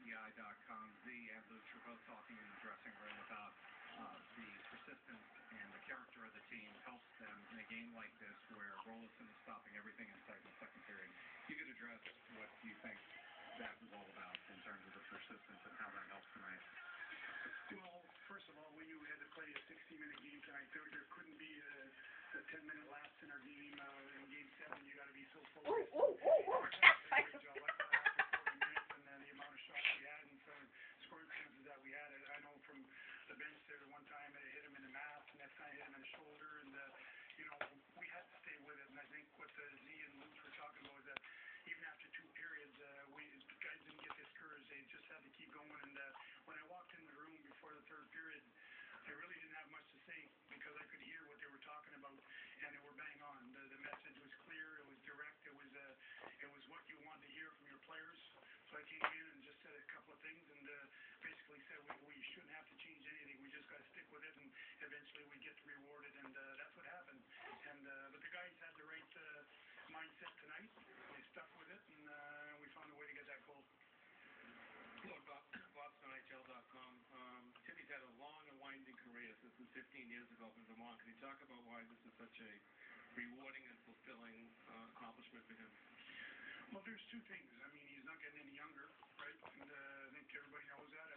PTI.com. Z and Luke were both talking in the dressing room about the persistence and the character of the team helps them in a game like this where Rolison is stopping everything in sight in the second period. You could address what you think that was all about in terms of the persistence and how that helps tonight. Well, first of all, we knew we had to play a 60-minute game tonight. There couldn't be a 10-minute lapse in our game. In Game 7, you got to be so focused. Great job after 40 minutes and the amount of shots we had and some scoring chances that we had. I know from the bench there, one time it hit him in the mask, and next time it hit him in the shoulder. And, we had to stay with it. And I think what Z and Luke were talking about was that even after 2 periods, the guys didn't get discouraged. They just had to keep going. And when I walked in the room before the 3rd period, I really didn't have much to say because I could hear what they were talking about, and they were bang on. The message was clear. It was direct. It was what you wanted to hear from your players. So I came in and just said a couple of things and basically said we shouldn't have to change anything. We just got to stick with it, and eventually we get rewarded, and that's what happened. But the guys had the right mindset tonight. They stuck with it, and we found a way to get that goal. Look, BostonNHL.com. Timmy's had a long and winding career since 15 years ago in Vermont. Can you talk about why this is such a rewarding and fulfilling accomplishment for him? Well, there's 2 things. I mean, he's not getting any younger, right? And I think everybody knows that.